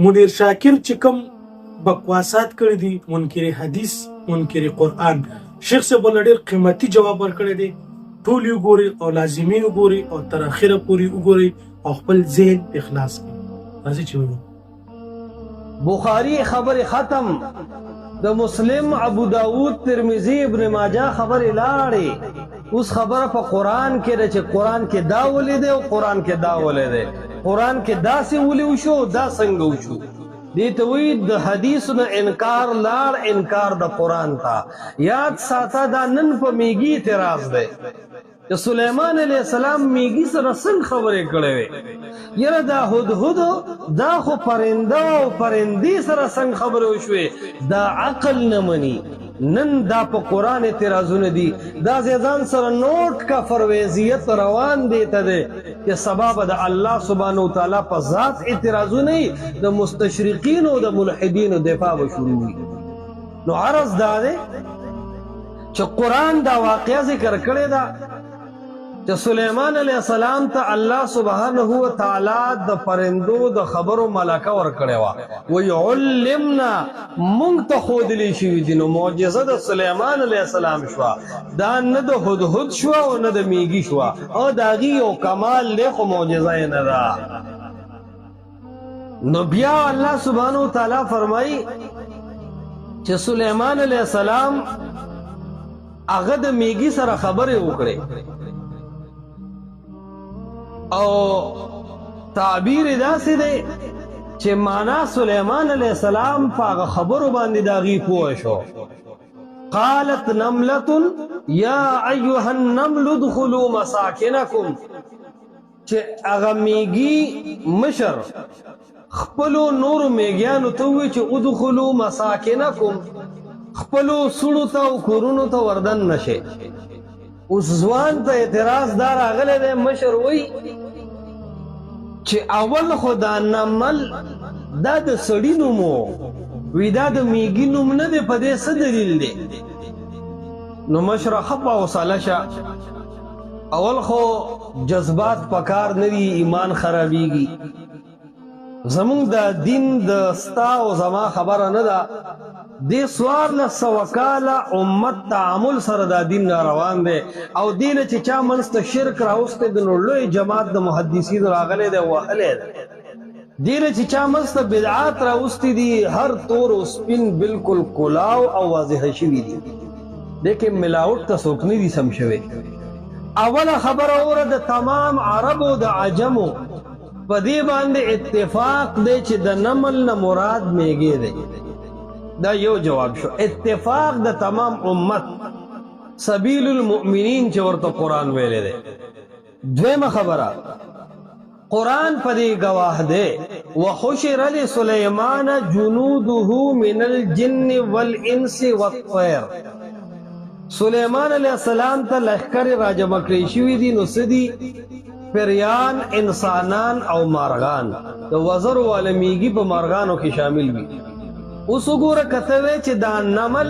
منیر شاکر چې کوم بکواسات کړی دي، منکر حدیث، منکر قرآن، شیخ صاحب ول ډېر قیمتي جواب ورکړی دی. ټول یې وګورئ او لازمي وګورئ او تر اخره پورې وګورئ او خپل ذهن اخلاص کړئ. راځئ چې وګورو. بخاری خبر ختم، د مسلم، ابو داود، ترمذی، ابن ماجه خبر لاړې. اوس خبره په قرآن کې ده چې قرآن کې دا ولې دی او قرآن کې دا ولې دی. قرآن کې داسې ولې وشو، دا څنګه وشو. دې ته وایي د حدیثو نه انکار لاړ، انکار د قرآن ته. یاد ساته دا نن په میږي اعتراض دی چې سلیمان علیه السلام میږي سره څنګه خبرې کړې وې. یاره دا هدهد دا خو پرنده او پرندې سره څنګه خبرې وشوې، دا عقل نه مني. نن دا په قرآن اعتراضونه دي. دا ځان سره نوٹ کا فرویزیت روان دی ته دی چې سبا به د الله سبحانه وتعالی په ذات اعتراضونه د مستشرقین او د ملحدینو دفاع به شروع وي. نو عرض دا دی چې قرآن دا واقعه ذکر کړې ده چې سلیمان علیه السلام ته الله سبحانه وتعالی د پرندو د خبرو ملکه ورکړې وه. وی علمنا، مونږ ته ښودلی شوي دي. نو معجزه د سلیمان علیه السلام شوه، دا نه د هدهد شوه او نه د میږي شوه. او د هغې یو کمال دی خو معجزه یې نه ده. نو بیا الله سبحانه وتعالی فرمایي چې سلیمان علیه السلام هغه د میږي سره خبرې وکړې او تعبیر داسې دی چې معنا سلیمان علیه السلام په هغه خبرو باندې د هغې پوه شو. قالت نملة یا ایها النمل ادخلوا مساکنکم، چې هغه میږي مشر خپلو نورو میږیانو ته ووایي چې ادخلوا مساکنکم، خپلو سړو ته او کورونو ته وردن نشئ. اوس ځوان ته اعتراض دا راغلی دی، مشر وایي چې اول خو دا نمل دا د سړي نوم و، وی دا د میږي نوم نه دی، په دې څه دلیل دی؟ نو مشره ښه په حوصله شه، اول خو جذبات پکار نه وي، ایمان خرابېږي. زمونږ د دین د ستا او زما خبره نه ده. دې 1400 کاله امت تعامل سره دا دین روان دی او دې نه چې چا منځ ته شرک راوستی دی نو لوی جماعت د محدثینو راغلی دی وهلی دی. دې نه چې چا منځ ته بدعات راوستی دي هر تور او سپین بالکل کلاو او واضح شوي دي. دې کې ملاوټ ته څوک نه دي سم شوی. اوله خبره اوره د تمام عربو د عجمو په دې باندې اتفاق دی چې د نمل نه مراد میږي دی. دا یو جواب شو. اتفاق د تمام امت، سبیل المؤمنین چې ورته قرآن ویلې دی. دویمه خبره قرآن په دې گواه دی وحشر لسلیمان جنوده من الجن والانس والطیر. سلیمان علیه السلام ته لښکرې راجمع کړی شوي دي. نو څه دي؟ پریان، انسانان او مارغان. د وزرو والا میږي په مارغانو کې شامل وي. اوس وګوره کته وی چې دا نمل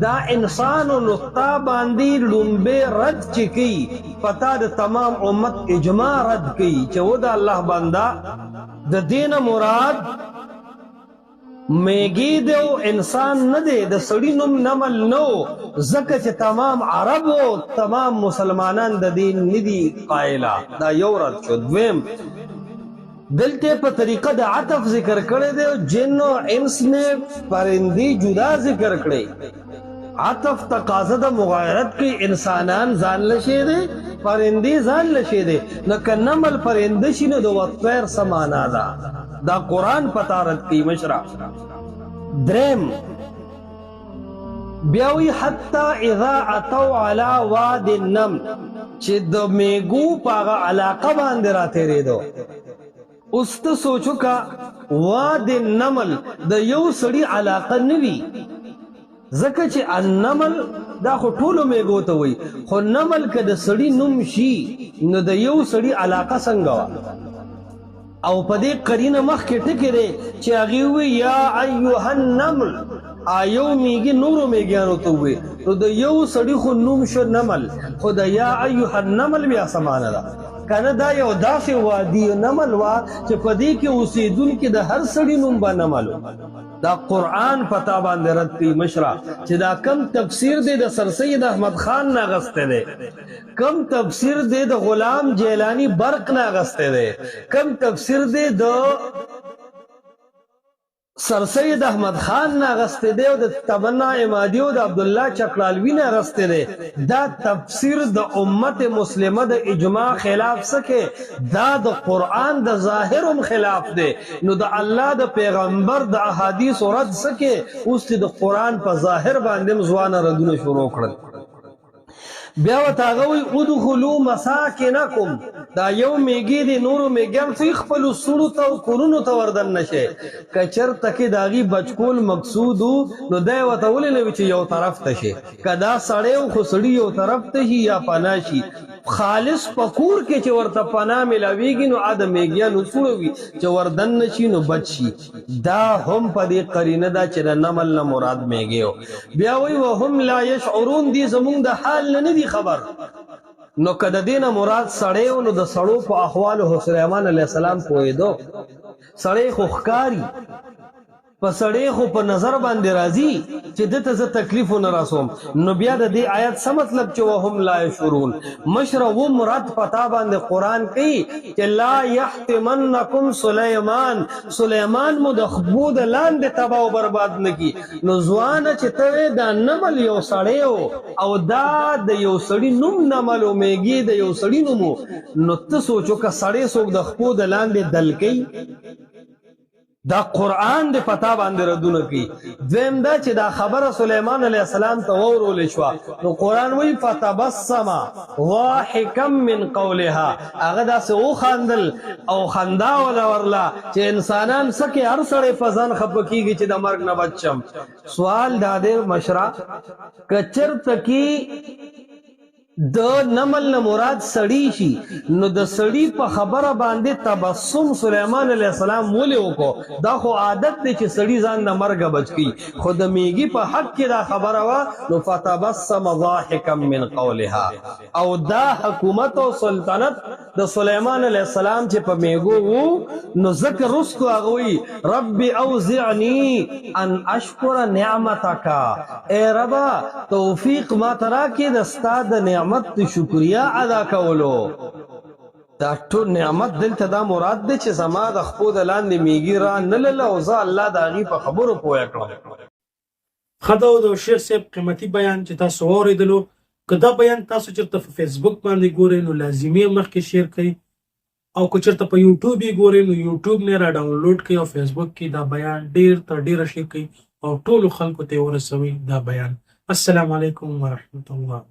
دا انسان او نقطه باندې لومبه رد چې کوي پتا د تمام امت اجماع رد کوي چې و د الله بنده د دین مراد میږي دی او انسان نه دی. د سړي نوم نمل نو ځکه چې تمام عرب او تمام مسلمانان د دین ندي قائله. دا یو رد شو. دویم دلته په طریقه د عطف ذکر کړی دی. جن او انس نے پرندی جدا ذکر کړی. عطف تقاضا د مغایرت کې انسانان ځان لشي دی، پرندی ځان لشي دی. نو که نمل پرنده شي نو د وطیر سمانا ده. دا قرآن پتارت کی مشرا. درم بیاوی حتی اذا اتو علی واد النمل، چې د میګو پاغه علاقه باندې را تیرېدو. اوس ته سوچو کا واد النمل د یو سړي علاقه نه وي، ځکه چې النمل دا خو ټولو میګو ته وایي، خو نمل که د سړي نوم شي نو د یو سړي علاقه څنګه وه؟ او په دې قرینه مخکې ټکې دی چې هغې ووایي یا ایها النمل، یو میږي نورو میږیانو ته ووایي. نو د یو سړي خو نوم شو نمل، خو د یا ایها النمل بیا څه معنی ده؟ کنه دا یو داسې وادي نمل وا چې په دې کې اوسېدونکي د هر سړي نوم به نملو دا قرآن پتا باندې رد کوي مشره چې دا کم تفسیر دی د سر سید احمد خان نه اغستی دی کم تفسیر دی د غلام جیلانی برق نه اغستی دی کم تفسیر دی د سر سید احمد خان نه اغستی دی او د تمنا عمادی او د عبدالله چکلالوی نه اغستی دی دا تفسیر د امت مسلمه د اجماع خلاف سکه دا د قرآن د ظاهرم خلاف دی نو د الله د پیغمبر د احادیث رد سکه اوس د قرآن په ظاهر باندې ځوانه ردونه شروع کړل بیا ورته هغه وایي ادخلوا مساکنکم دا یو میږي دی نورو میږیان خو خپلو سړو ته او کورونو ته وردن نشي که چېرته کې د هغې بچکول مقصود و نو دی ورته ولې نه وي چې یو طرف ته شي که دا سړی و خو سړي یو طرف ته شي یا پناه شي خالص په کور کې چې ورته پناه میلاویږي نو د میږیانو سړو وي چې وردن نه شي نو بچ شي دا هم په دې قرینه ده چې د نمل نه مراد میږي بیا وایي وهم لا یشعرون دي زمونږ د حال نه دي خبر نو که د دې نه مراد سړی و نو د سړو په احوالو سلیمان علیه السلام پوهېدو سړی خو ښکاري په سړی خو په نظر باندې راځي چې دته زه تکلیف ونه رسوم نو بیا د دې آیت څه مطلب چې وهم لا یشعرون مشره و مراد پتا باندې قرآن کوي چې لا یحتمنکم سلیمان مو د خبو د لاندې تباه او برباد نه کي نو ځوانه چې ته دا نمل یو سړی او دا د یو سړي نوم نمل و میږي د یو سړي نوم نو ته سوچو که سړی څوک د خبو د لاندې دل کوي دا قرآن د پتا باندې ردونه کوي دویم دا چې دا خبره سلیمان علیه السلام ته واورولې شوه نو قرآن وایي فتبسم ضاحکا من قولها هغه داسې وخندل او خندا ورله چې انسانان څه کې هر سړی په ځان خفه کېږي چې د مرګ نه بچ شم سوال دا دی مشره که چېرته کې د نمل نه مراد سړی شي نو د سړی په خبره باندې تبسم سلیمان علیه السلام ولې وکړو دا خو عادت دی چې سړی ځان نه مرګه بچ کړي خو د میږي په حق کې دا خبره وه نو فتبسم ضاحکا من قولها او دا حکومت او سلطنت د سلیمان علیه السلام چې په میږو وو نو ذکر رستو هغه وایي رب اوزعنی ان اشکر نعمتک ای ربا توفیق ما ته راکړې د ستا د نعمت شکریہ ادا کولو دا ټول نعمت دلته دا مراد دی چې زما د خپو د لاندې میږي را نه لله او زه الله د هغې په خبرو پوه کړم ښه دا د شیخ صاحب قیمتي بیان چې تاسو واورېدلو که دا بیان تاسو چېرته په فیسبوک باندې ګورئ نو لازمي مخکې شیر کړئ او که چېرته په یوټیوب یې ګورئ نو یوټیوب نه را ډاونلوډ کړئ او فیسبوک کې دا بیان ډېر تر ډېره شیر کړئ او ټولو خلکو ته یې ورسوئ دا بیان السلام علیکم ورحمة الله